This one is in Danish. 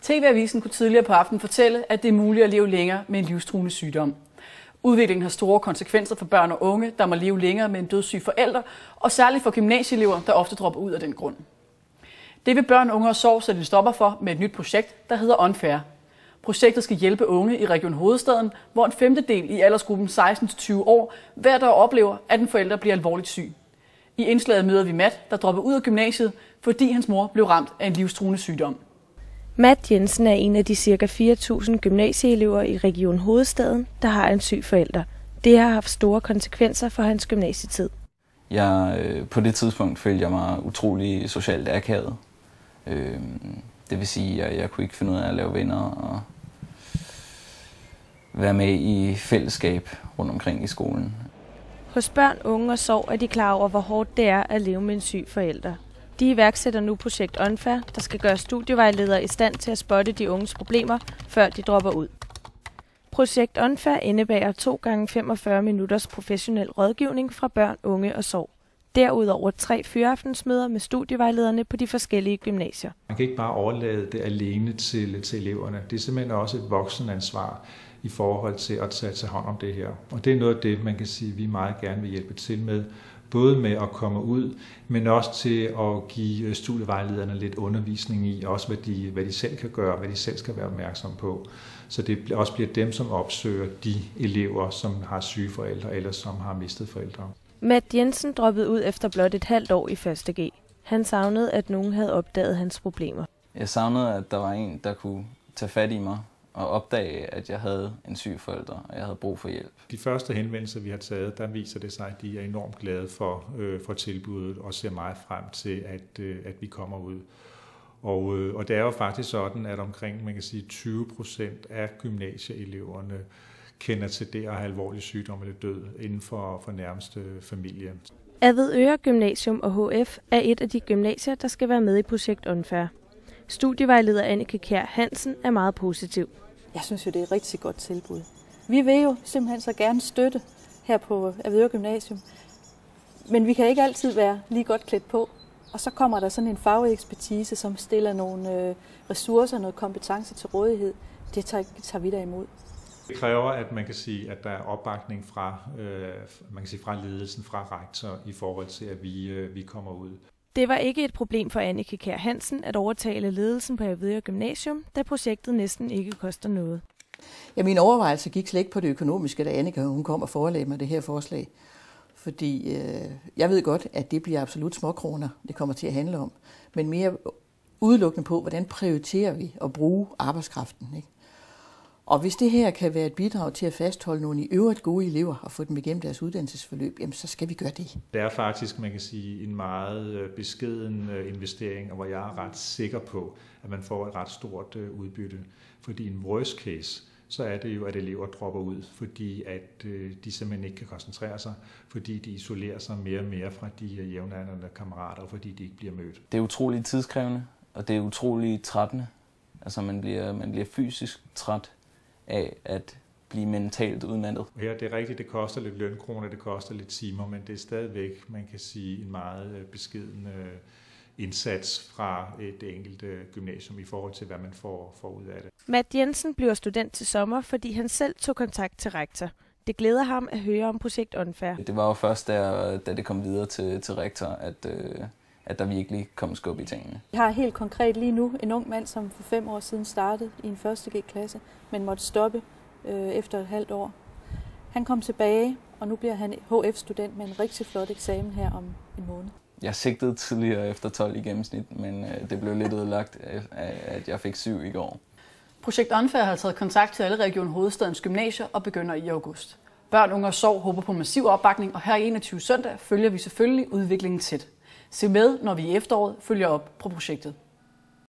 TV-avisen kunne tidligere på aftenen fortælle, at det er muligt at leve længere med en livstruende sygdom. Udviklingen har store konsekvenser for børn og unge, der må leve længere med en dødssyg forælder, og særligt for gymnasieelever, der ofte dropper ud af den grund. Det vil Børn, Unge og Sorg sætte en stopper for med et nyt projekt, der hedder Unfair. Projektet skal hjælpe unge i Region Hovedstaden, hvor en femtedel i aldersgruppen 16-20 år hvert år oplever, at en forælder bliver alvorligt syg. I indslaget møder vi Matt, der dropper ud af gymnasiet, fordi hans mor blev ramt af en livstruende sygdom. Matt Jensen er en af de ca. 4.000 gymnasieelever i Region Hovedstaden, der har en syg forælder. Det har haft store konsekvenser for hans gymnasietid. På det tidspunkt følte jeg mig utrolig socialt akavet. Det vil sige, at jeg kunne ikke finde ud af at lave venner og være med i fællesskab rundt omkring i skolen. Hos Børn, Unge og Sorg er de klar over, hvor hårdt det er at leve med en syg forælder. De iværksætter nu projekt Unfair, der skal gøre studievejledere i stand til at spotte de unges problemer, før de dropper ud. Projekt Unfair indebærer 2 gange 45 minutters professionel rådgivning fra Børn, Unge og Sorg. Derudover 3 fyraftensmøder med studievejlederne på de forskellige gymnasier. Man kan ikke bare overlade det alene til eleverne. Det er simpelthen også et voksenansvar i forhold til at tage hånd om det her. Og det er noget af det, man kan sige, vi meget gerne vil hjælpe til med. Både med at komme ud, men også til at give studievejlederne lidt undervisning i, også hvad de selv kan gøre, hvad de selv skal være opmærksom på. Så det også bliver dem, som opsøger de elever, som har syge forældre eller som har mistet forældre. Matt Jensen droppede ud efter blot et halvt år i 1. G. Han savnede, at nogen havde opdaget hans problemer. Jeg savnede, at der var en, der kunne tage fat i mig og opdage, at jeg havde en syg forælder, og jeg havde brug for hjælp. De første henvendelser, vi har taget, der viser det sig, at de er enormt glade for tilbuddet og ser meget frem til, at vi kommer ud. Og det er jo faktisk sådan, at omkring, man kan sige, 20% af gymnasieeleverne kender til det at have alvorlig sygdom eller død inden for nærmeste familie. Avedøre Gymnasium og HF er et af de gymnasier, der skal være med i projekt Unfair. Studievejleder Annike Kjær Hansen er meget positiv. Jeg synes jo, det er et rigtig godt tilbud. Vi vil jo simpelthen så gerne støtte her på Avedøre Gymnasium, men vi kan ikke altid være lige godt klædt på. Og så kommer der sådan en faglig ekspertise, som stiller nogle ressourcer, noget kompetence til rådighed. Det tager vi da imod. Det kræver, at man kan sige, at der er opbakning fra ledelsen, fra rektor i forhold til, at vi kommer ud. Det var ikke et problem for Annike Kjær Hansen at overtale ledelsen på Avedøre Gymnasium, da projektet næsten ikke koster noget. Ja, min overvejelse gik slet ikke på det økonomiske, da Annike hun kom og forelagde mig det her forslag. Fordi jeg ved godt, at det bliver absolut småkroner, det kommer til at handle om. Men mere udelukkende på, hvordan prioriterer vi at bruge arbejdskraften, ikke? Og hvis det her kan være et bidrag til at fastholde nogle i øvrigt gode elever og få dem igennem deres uddannelsesforløb, jamen så skal vi gøre det. Det er faktisk, man kan sige, en meget beskeden investering, og hvor jeg er ret sikker på, at man får et ret stort udbytte. Fordi en worst case, så er det jo, at elever dropper ud, fordi at de simpelthen ikke kan koncentrere sig, fordi de isolerer sig mere og mere fra de jævnaldrende kammerater, fordi de ikke bliver mødt. Det er utroligt tidskrævende, og det er utroligt trættende. Altså man bliver fysisk træt af at blive mentalt udmattet. Ja, det er rigtigt, det koster lidt lønkroner, det koster lidt timer, men det er stadigvæk, man kan sige, en meget beskeden indsats fra et enkelt gymnasium i forhold til, hvad man får ud af det. Matt Jensen bliver student til sommer, fordi han selv tog kontakt til rektor. Det glæder ham at høre om projekt Unfair. Det var jo først, da det kom videre til rektor, at der virkelig kom skub i tingene. Jeg har helt konkret lige nu en ung mand, som for 5 år siden startede i en 1. G-klasse, men måtte stoppe efter et halvt år. Han kom tilbage, og nu bliver han HF-student med en rigtig flot eksamen her om en måned. Jeg sigtede tidligere efter 12 i gennemsnit, men det blev lidt ødelagt af, at jeg fik 7 i går. Projekt Unfair har taget kontakt til alle Region Hovedstadens gymnasier og begynder i august. Børn, Unge og Sorg håber på massiv opbakning, og her i 21 søndag følger vi selvfølgelig udviklingen tæt. Se med, når vi i efteråret følger op på projektet.